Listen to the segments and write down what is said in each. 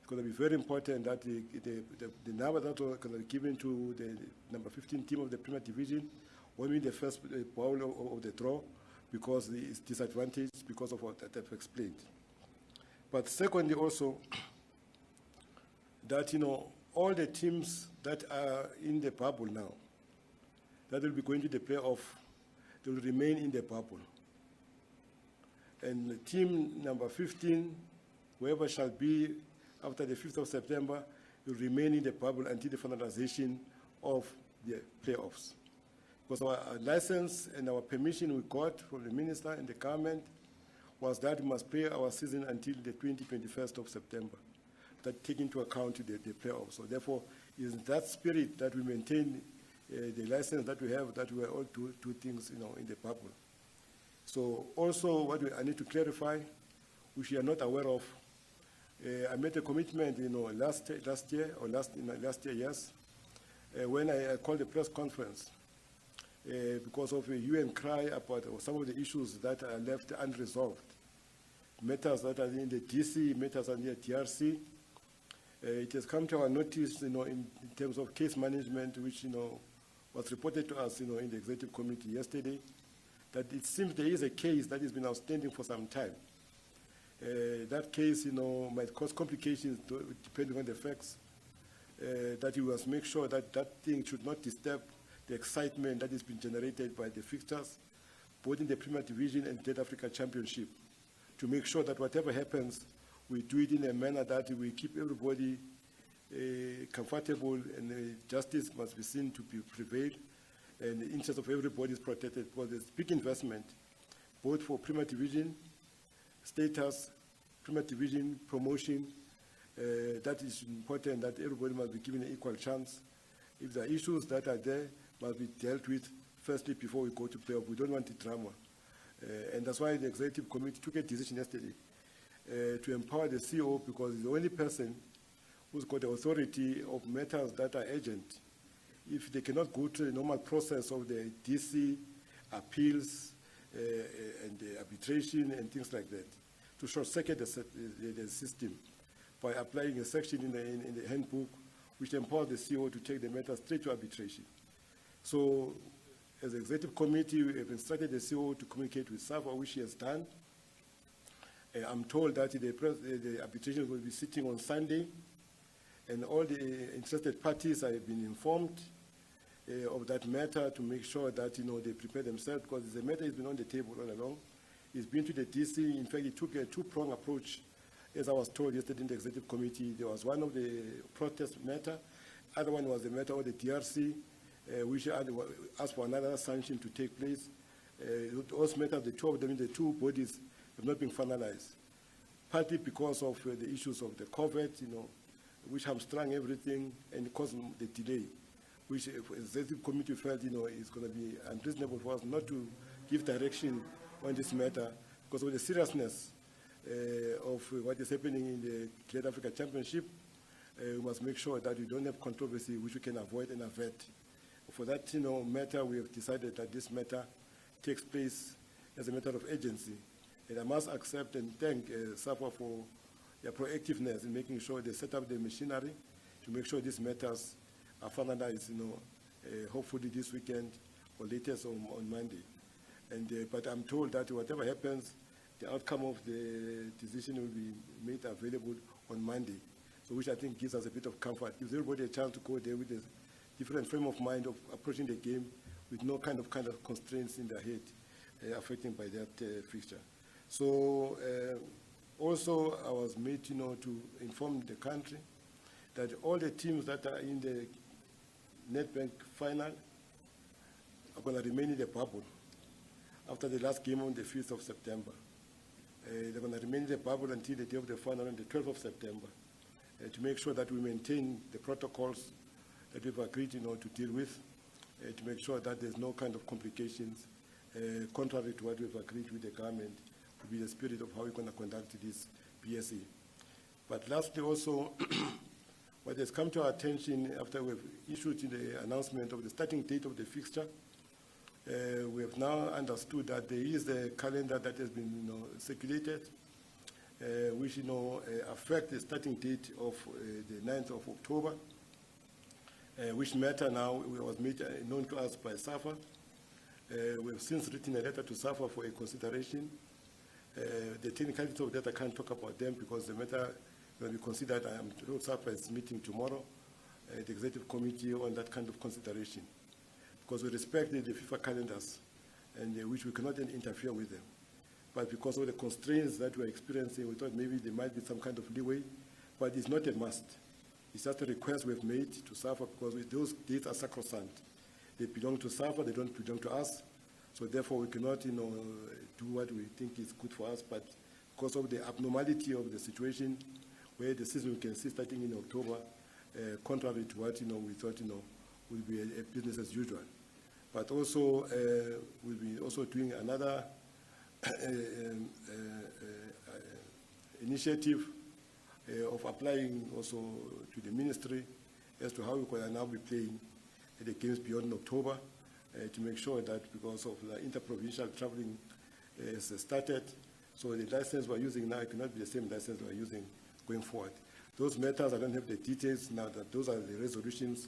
It's going to be very important that the number that are going to be given to the number 15 team of the Premier Division won't be the first ball of the draw, because it's disadvantaged because of what I've explained. But secondly, also, that all the teams that are in the bubble now, that will be going to the playoff, they will remain in the bubble. And team number 15, whoever shall be after the 5th of September, will remain in the bubble until the finalization of the playoffs. Because our license and our permission we got from the minister and the government was that we must play our season until the 21st of September, that take into account the playoffs. So therefore, it's in that spirit that we maintain the license that we have, that we are all do things in the bubble. So also what I need to clarify, which we are not aware of, I made a commitment last year, yes, when I called the press conference, because of a hue and cry about some of the issues that are left unresolved, matters that are in the DC, matters in the DRC. It has come to our notice, in terms of case management, which was reported to us, in the executive committee yesterday, that it seems there is a case that has been outstanding for some time. That case, might cause complications depending on the facts. That you must make sure that that thing should not disturb the excitement that has been generated by the fixtures, both in the Premier Division and GladAfrica Championship, to make sure that whatever happens, we do it in a manner that we keep everybody comfortable, and justice must be seen to prevail, and the interest of everybody is protected, because there's big investment, both for Premier Division status, Premier Division promotion. That is important, that everybody must be given an equal chance. If there are issues that are there, must be dealt with firstly before we go to playoff. We don't want the drama. And that's why the executive committee took a decision yesterday to empower the CEO, because he's the only person who's got the authority of matters that are urgent. If they cannot go through the normal process of the DC appeals and the arbitration and things like that, to short-circuit the system by applying a section in the handbook which empowers the CEO to take the matter straight to arbitration. So, as the executive committee, we have instructed the CEO to communicate with SAFA, which he has done. I'm told that the arbitration will be sitting on Sunday, and all the interested parties have been informed of that matter, to make sure that they prepare themselves, because the matter has been on the table all along. It's been to the DC. In fact, it took a two-pronged approach. As I was told yesterday in the executive committee, there was one of the protest matter, other one was the matter of the DRC, which asked for another sanction to take place. Those matters, the two of them in the two bodies, have not been finalized, partly because of the issues of the COVID, which hamstrung everything and caused the delay, which the executive committee felt, is going to be unreasonable for us not to give direction on this matter, because of the seriousness of what is happening in the GladAfrica Championship. We must make sure that we don't have controversy, which we can avoid and avert. For that matter, we have decided that this matter takes place as a matter of urgency. And I must accept and thank SAFA for their proactiveness in making sure they set up the machinery to make sure these matters are finalized, hopefully this weekend or latest on Monday. And but I'm told that whatever happens, the outcome of the decision will be made available on Monday, so which I think gives us a bit of comfort, gives everybody a chance to go there with a different frame of mind of approaching the game with no kind of constraints in their head affecting by that fixture. So also I was made to inform the country that all the teams that are in the Nedbank final are going to remain in the bubble after the last game on the 5th of September. They're going to remain in the bubble until the day of the final on the 12th of September, to make sure that we maintain the protocols that we've agreed to deal with, to make sure that there's no kind of complications, contrary to what we've agreed with the government, to be the spirit of how we're going to conduct this PSA. But lastly also, what has come to our attention after we've issued the announcement of the starting date of the fixture, we have now understood that there is a calendar that has been circulated, which affect the starting date of the 9th of October, which matter now was made known to us by SAFA. We have since written a letter to SAFA for a consideration. The technicalities of that I can't talk about them because the matter will be considered. I am told SAFA is meeting tomorrow, the executive committee on that kind of consideration, because we respect the FIFA calendars, and which we cannot then interfere with them. But because of the constraints that we're experiencing, we thought maybe there might be some kind of leeway, but it's not a must. It's just a request we've made to SAFA because those dates are sacrosanct. They belong to SAFA, they don't belong to us. So therefore we cannot, do what we think is good for us, but because of the abnormality of the situation where the season we can see starting in October, contrary to what, we thought, would be a business as usual. But also, we'll be also doing another initiative of applying also to the ministry as to how we can now be playing the games beyond October to make sure that because of the interprovincial traveling has started, so the license we're using now cannot be the same license we're using going forward. Those matters, I don't have the details now, that those are the resolutions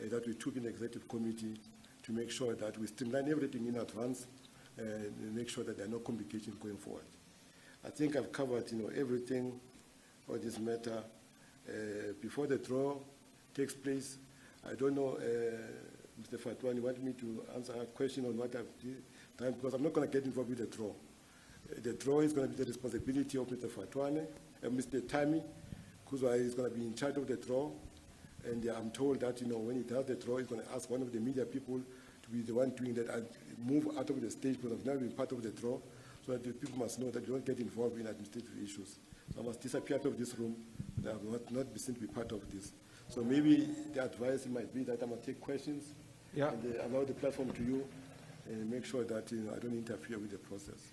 that we took in the executive committee to make sure that we streamline everything in advance and make sure that there are no complications going forward. I think I've covered everything on this matter. Before the draw takes place, I don't know, Mr. Fatwani, you want me to answer a question on what I've done, because I'm not going to get involved with the draw. The draw is going to be the responsibility of Mr. Fatwani, Mr. Tami, who is going to be in charge of the draw. And I'm told that, when he does the draw, he's going to ask one of the media people to be the one doing that and move out of the stage because I've never been part of the draw, so that the people must know that you don't get involved in administrative issues. So I must disappear out of this room, and I will not be seen to be part of this. So maybe the advice might be that I'm going to take questions and allow the platform to you and make sure that I don't interfere with the process.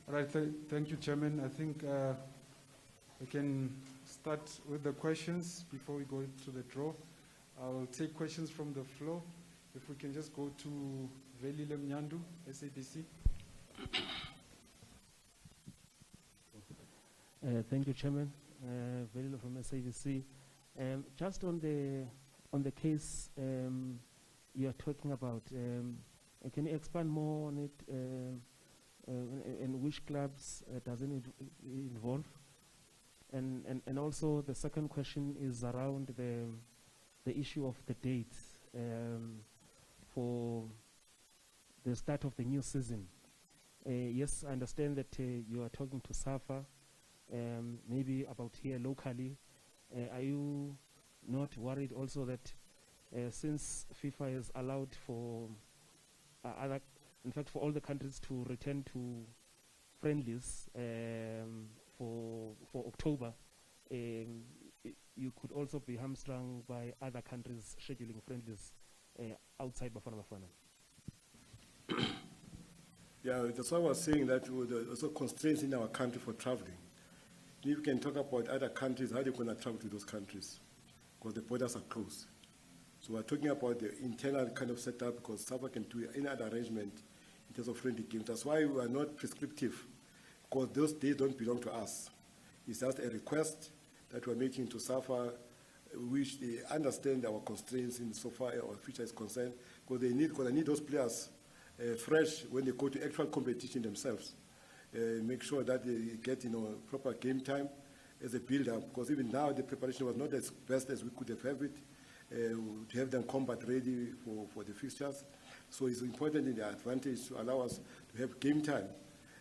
All right, thank you, Chairman. I think we can start with the questions before we go to the draw. I'll take questions from the floor. If we can just go to Velile Mnyandu, SABC. Thank you, Chairman. Velile from SABC. Just on the case you are talking about, can you expand more on it? And which clubs does it involve? And also the second question is around the issue of the dates for the start of the new season. Yes, I understand that you are talking to SAFA, maybe about here locally. Are you not worried also that since FIFA has allowed for for all the countries to return to friendlies for October, you could also be hamstrung by other countries scheduling friendlies outside Bafana Bafana? Yeah, that's why I was saying that there are also constraints in our country for traveling. If we can talk about other countries, how are they going to travel to those countries? Because the borders are closed. So we're talking about the internal kind of setup because SAFA can do any other arrangement in terms of friendly games. That's why we are not prescriptive, because those days don't belong to us. It's just a request that we're making to SAFA, which they understand our constraints in so far our future is concerned, because they need those players fresh when they go to actual competition themselves. Make sure that they get proper game time as a build-up, because even now the preparation was not as best as we could have had it, to have them combat ready for the fixtures. So it's important in the advantage to allow us to have game time,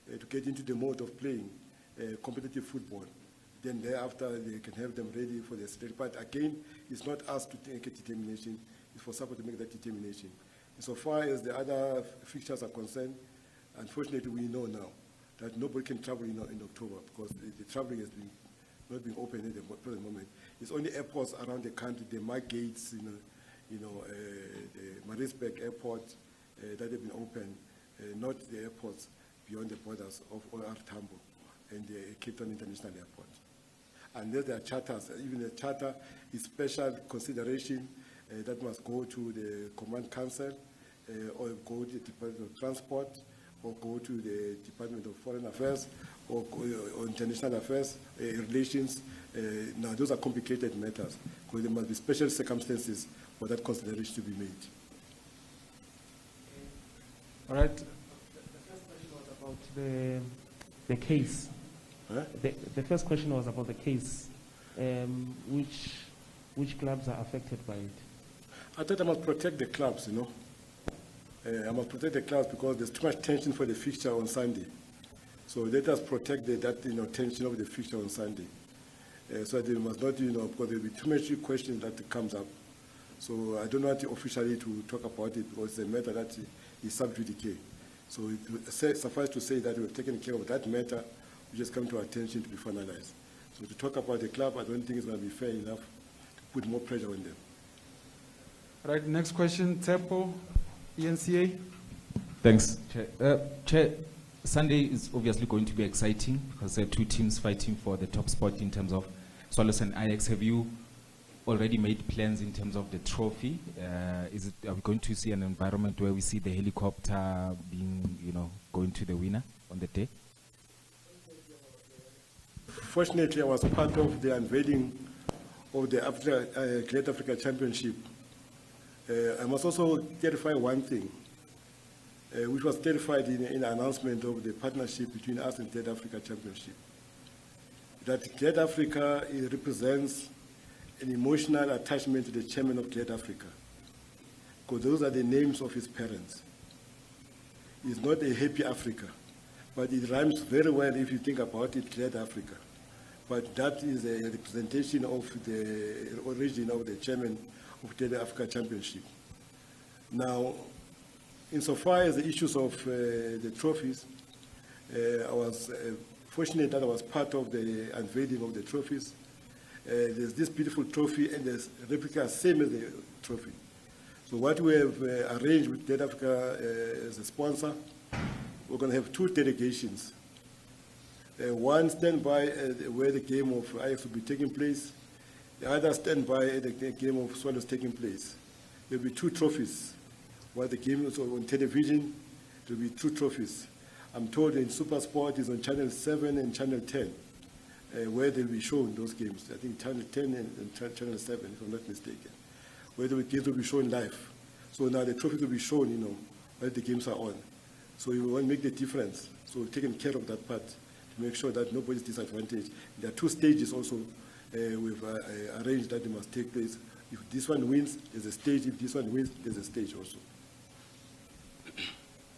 to get into the mode of playing competitive football. Then thereafter they can have them ready for the stage. But again, it's not us to take a determination, it's for SAFA to make that determination. And so far as the other fixtures are concerned, unfortunately we know now that nobody can travel in October because the traveling has been not being open at the present moment. It's only airports around the country, the Margates, the Maritzburg airport that have been open, not the airports beyond the borders of OR Tambo and the Cape Town International Airport. And there are charters, even the charter is special consideration that must go to the Command Council or go to the Department of Transport or go to the Department of Foreign Affairs or International Affairs, Relations. Now, those are complicated matters because there must be special circumstances for that consideration to be made. All right. The first question was about the case. Huh? The first question was about the case. Which clubs are affected by it? I thought I must protect the clubs, you know. I must protect the clubs because there's too much tension for the fixture on Sunday. So let us protect that tension of the fixture on Sunday. So they must not, because there will be too much questions that comes up. So I don't want officially to talk about it because it's a matter that is sub judice. So it suffice to say that we've taken care of that matter, which has come to our attention to be finalized. So to talk about the club, I don't think it's going to be fair enough to put more pressure on them. All right, next question, Tepo, ENCA. Thanks, Chair. Chair, Sunday is obviously going to be exciting because there are two teams fighting for the top spot in terms of Swallows and Ajax. Have you already made plans in terms of the trophy? Are we going to see an environment where we see the helicopter being, going to the winner on the day? Fortunately, I was part of the unveiling of the GladAfrica Championship. I must also clarify one thing, which was clarified in the announcement of the partnership between us and GladAfrica Championship. That GladAfrica represents an emotional attachment to the chairman of GladAfrica, because those are the names of his parents. It's not a happy Africa, but it rhymes very well if you think about it, GladAfrica. But that is a representation of the origin of the chairman of the Africa Championship. Now, insofar as the issues of the trophies, I was fortunate that I was part of the unveiling of the trophies. There's this beautiful trophy and there's a replica same as the trophy. So what we have arranged with GladAfrica as a sponsor, we're going to have two delegations. One standby where the game of Ajax will be taking place. The other standby at the game of Swallows taking place. There will be two trophies. While the game is on television, there will be two trophies. I'm told in Super Sport is on Channel 7 and Channel 10, where they'll be shown those games. I think Channel 10 and Channel 7, if I'm not mistaken, where the games will be shown live. So now the trophies will be shown, while the games are on. So you want to make the difference. So we've taken care of that part to make sure that nobody's disadvantaged. There are two stages also we've arranged that they must take place. If this one wins, there's a stage. If this one wins, there's a stage also.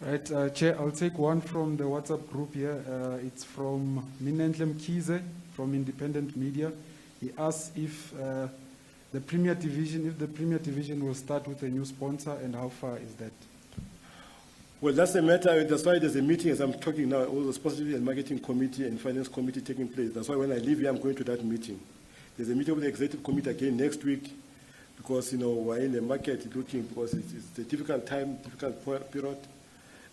Right, Chair, I'll take one from the WhatsApp group here. It's from Minentle Mkhize from Independent Media. He asks if the Premier Division will start with a new sponsor and how far is that? Well, that's a matter. That's why there's a meeting as I'm talking now. All the sponsorship and marketing committee and finance committee taking place. That's why when I leave here, I'm going to that meeting. There's a meeting with the executive committee again next week because we're in the market looking because it's a difficult time, difficult period.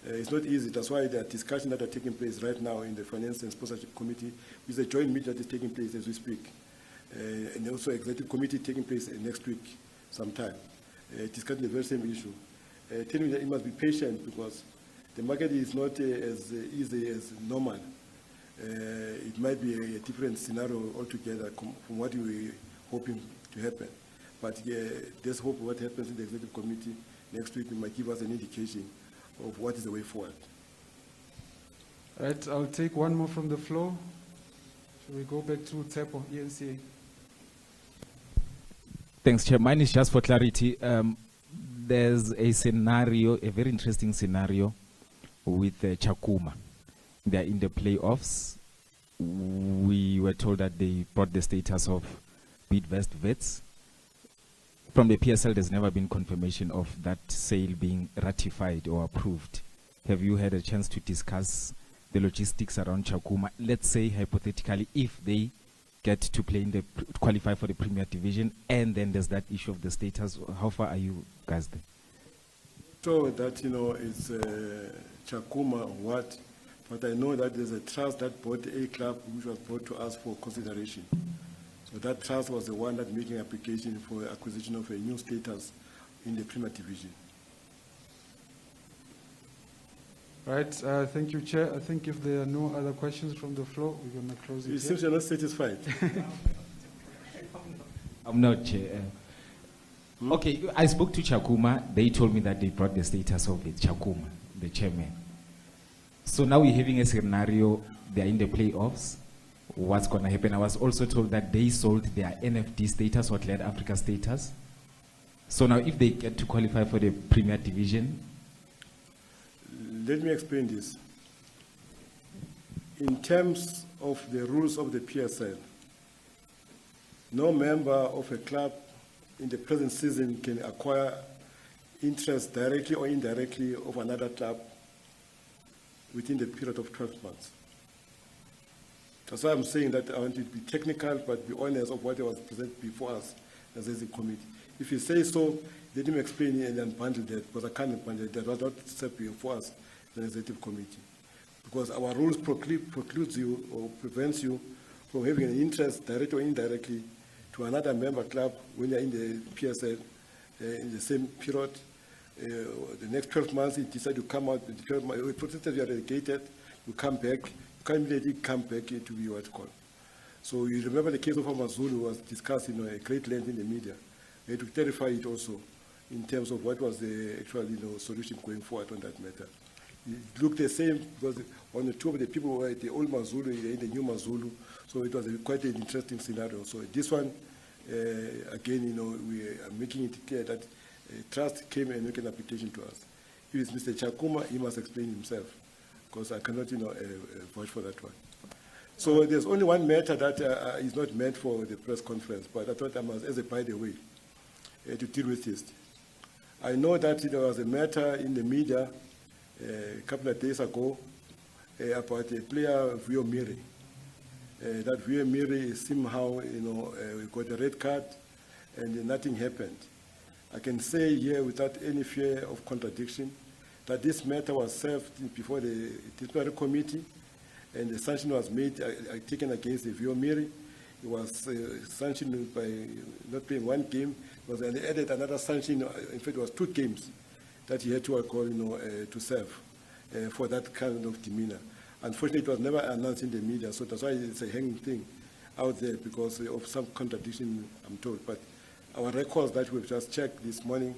It's not easy. That's why there are discussions that are taking place right now in the Finance and Sponsorship Committee. It's a joint meeting that is taking place as we speak. And also executive committee taking place next week sometime, discussing the very same issue. Telling me that it must be patient because the market is not as easy as normal. It might be a different scenario altogether from what we were hoping to happen. But let's hope what happens in the executive committee next week might give us an indication of what is the way forward. All right, I'll take one more from the floor. Shall we go back to Tepo, ENCA? Thanks, Chair. Mine is just for clarity. There's a scenario, a very interesting scenario with Chakuma. They're in the playoffs. We were told that they brought the status of bid-vest vets. From the PSL, there's never been confirmation of that sale being ratified or approved. Have you had a chance to discuss the logistics around Chakuma? Let's say, hypothetically, if they get to play in the qualify for the Premier Division, and then there's that issue of the status. How far are you guys there? So that it's Chakuma or what, but I know that there's a trust that bought a club which was brought to us for consideration. So that trust was the one that making application for acquisition of a new status in the Premier Division. Right, thank you, Chair. I think if there are no other questions from the floor, we're going to close it It here. seems you're not satisfied. I'm not, Chair. Okay, I spoke to Chakuma. They told me that they brought the status of it, Chakuma, the chairman. So now we're having a scenario, they're in the playoffs. What's going to happen? I was also told that they sold their NFD status or GladAfrica status. So now if they get to qualify for the Premier Division. Let me explain this. In terms of the rules of the PSL, no member of a club in the present season can acquire interest directly or indirectly of another club within the period of 12 months. That's why I'm saying that I want to be technical but be honest of what was presented before us as a committee. If you say so, let him explain it and then bundle that, because I can't bundle that. That was not set before us, the executive committee. Because our rules precludes you or prevents you from having an interest, directly or indirectly, to another member club when you're in the PSL in the same period. The next 12 months, you decide to come out, the 12 months, for instance, you are relegated, you come back, you can't immediately come back to be what's called. So you remember the case of Amazulu was discussed in a great length in the media. We had to clarify it also in terms of what was the actual solution going forward on that matter. It looked the same because on the two of the people were the old Mazulu and the new Mazulu, so it was quite an interesting scenario. So this one, again, we are making it clear that trust came and make an application to us. If it's Mr. Chakuma, he must explain himself, because I cannot, vouch for that one. So there's only one matter that is not meant for the press conference, but I thought I must, as a by the way, to deal with this. I know that there was a matter in the media a couple of days ago about a player, Vio Miri. That Vio Miri somehow, got a red card and nothing happened. I can say here without any fear of contradiction that this matter was served before the disciplinary committee and the sanction was made, taken against the Vio Miri. It was sanctioned by not playing one game. It was added another sanction. In fact, it was 2 games that he had to to serve for that kind of demeanor. Unfortunately, it was never announced in the media, so that's why it's a hanging thing out there because of some contradiction, I'm told. But our records that we've just checked this morning,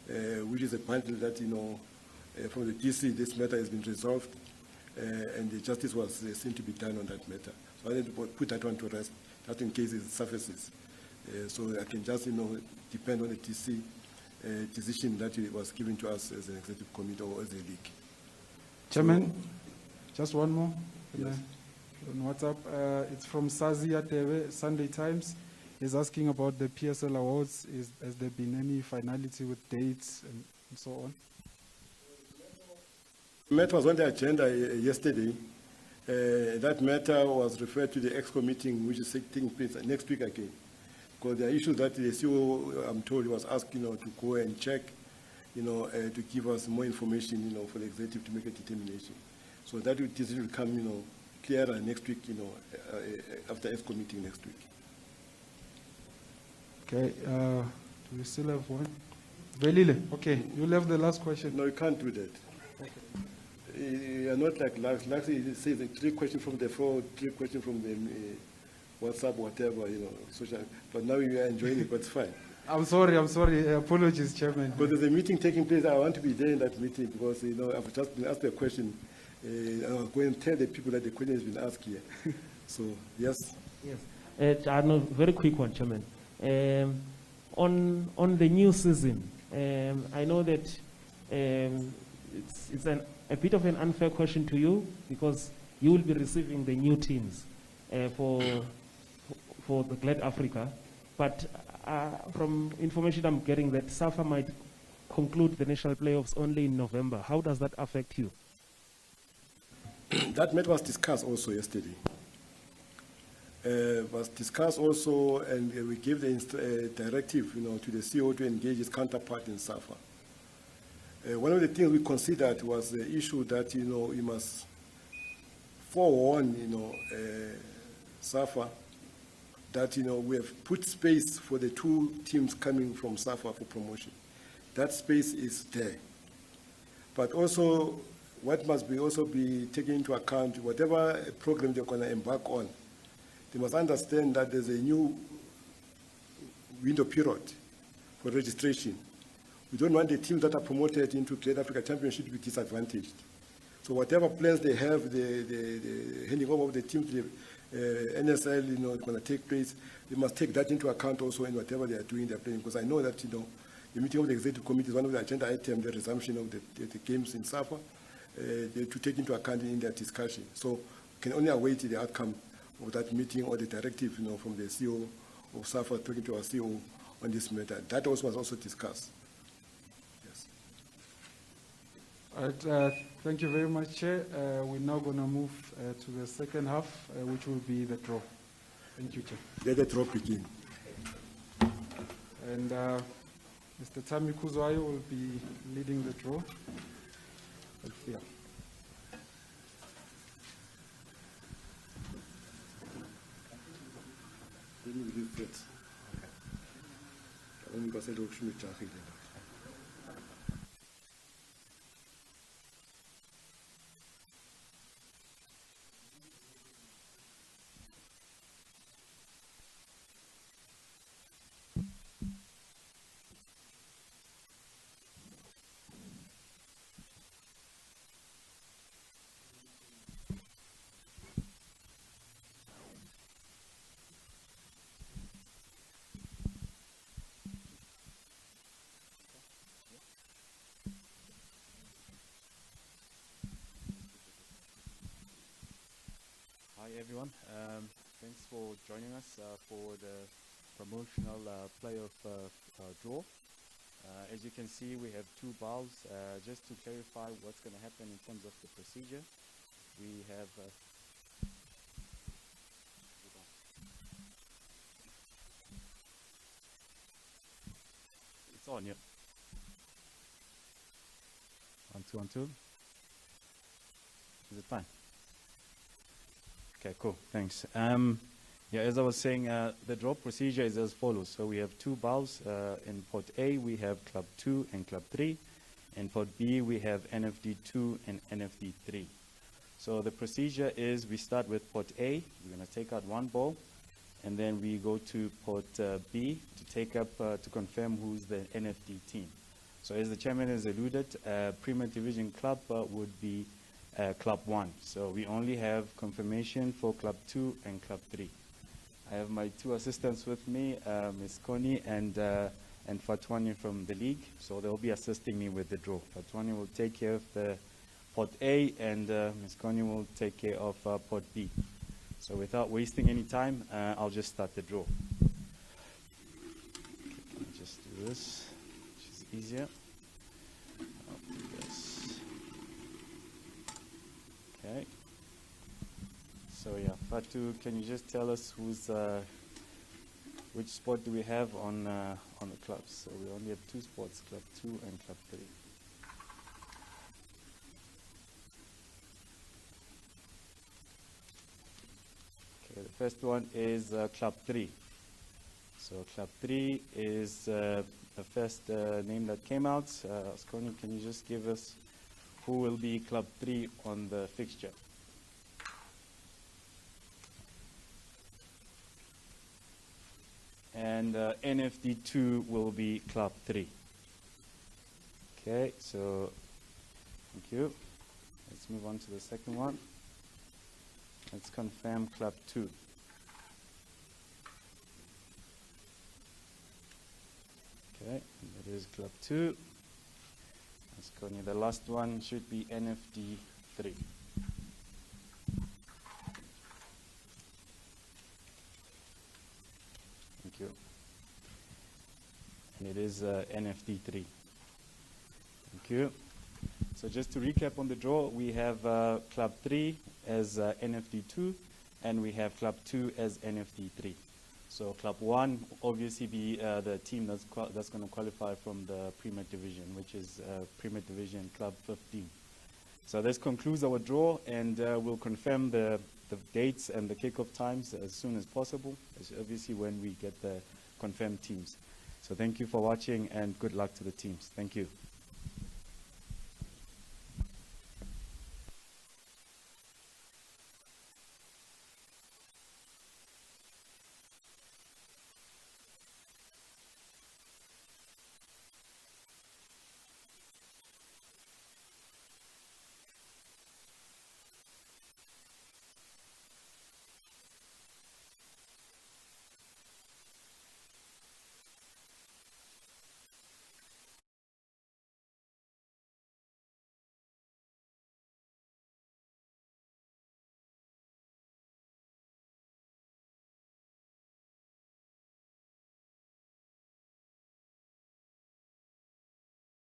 which is a bundle that, from the DC, this matter has been resolved, and the justice was seen to be done on that matter. So I need to put that one to rest, just in case it surfaces. So I can just, depend on the DC decision that it was given to us as an executive committee or as a league. Chairman, just one more. Yes. On WhatsApp, it's from Sazi Ateve, Sunday Times. He's asking about the PSL awards. Has there been any finality with dates and so on? The matter was on the agenda yesterday. That matter was referred to the EXCO meeting, which is taking place next week again. Because there are issues that the CEO, I'm told, was asked, to go and check, to give us more information, for the executive to make a determination. So that decision will come, clearer next week, after EXCO meeting next week. Okay, do we still have one? Velile, okay, you'll have the last question. No, you can't do that. Okay. You're not like Lax. Lax says 3 questions from the floor, 3 questions from the WhatsApp, whatever, social. But now you are enjoying it, but it's fine. I'm sorry. Apologies, Chairman. But there's a meeting taking place. I want to be there in that meeting because, I've just been asked a question. I'll go and tell the people that the question has been asked here. So, yes. Yes. I know, very quick one, Chairman. On the new season, I know that it's a bit of an unfair question to you because you will be receiving the new teams for the GladAfrica, but from information I'm getting that SAFA might conclude the national playoffs only in November. How does that affect you? That matter was discussed also yesterday. Was discussed also, and we gave the directive, to the CEO to engage his counterpart in SAFA. One of the things we considered was the issue that, you must forewarn, SAFA that, we have put space for the 2 teams coming from SAFA for promotion. That space is there. But also, what must be also be taken into account, whatever program they're going to embark on, they must understand that there's a new window period for registration. We don't want the teams that are promoted into GladAfrica Championship to be disadvantaged. So whatever plans they have, the handing over of the team to the NSL, going to take place, they must take that into account also in whatever they are doing, they're playing. Because I know that, the meeting of the executive committee is one of the agenda items, the resumption of the games in SAFA, to take into account in their discussion. So we can only await the outcome of that meeting or the directive, from the CEO of SAFA talking to our CEO on this matter. That also was also discussed. Yes. All right, thank you very much, Chair. We're now going to move to the second half, which will be the draw. Thank you, Chair. Let the draw begin. And Mr. Tami Kuzwayo will be leading the draw. Yeah. Hi everyone, thanks for joining us for the promotional playoff draw. As you can see, we have two bowls. Just to clarify what's going to happen in terms of the procedure, we have it's on, yeah. 1 2 1 2. Is it fine? Okay, cool, thanks. Yeah, as I was saying, the draw procedure is as follows. So we have two bowls. In Pot A, we have Club 2 and Club 3. In Pot B, we have NFD 2 and NFD 3. So the procedure is we start with Pot A. We're going to take out one ball, and then we go to Pot B to take up, to confirm who's the NFD team. So as the chairman has alluded, Premier Division club would be Club 1. So we only have confirmation for Club 2 and Club 3. I have my two assistants with me, Ms. Connie and Fatwani from the league. So they'll be assisting me with the draw. Fatwani will take care of the Pot A, and Ms. Connie will take care of Pot B. So without wasting any time, I'll just start the draw. Okay, can I just do this, which is easier. I'll do this. Okay. So yeah, Fatu, can you just tell us who's which spot do we have on the clubs? So we only have two spots, Club 2 and Club 3. Okay, the first one is Club 3. So Club 3 is the first name that came out. Sconi, can you just give us who will be Club 3 on the fixture? And NFD2 will be Club 3. Okay, so thank you. Let's move on to the second one. Let's confirm Club 2. Okay, that is Club 2. Let's go near the last one, should be NFD3. Thank you. And it is NFD3. Thank you. So just to recap on the draw, we have Club 3 as NFD2, and we have Club 2 as NFD3. So Club 1 obviously be the team that's going to qualify from the Premier Division, which is Premier Division Club 15. So this concludes our draw, and we'll confirm the dates and the kickoff times as soon as possible, obviously when we get the confirmed teams. So thank you for watching, and good luck to the teams. Thank you.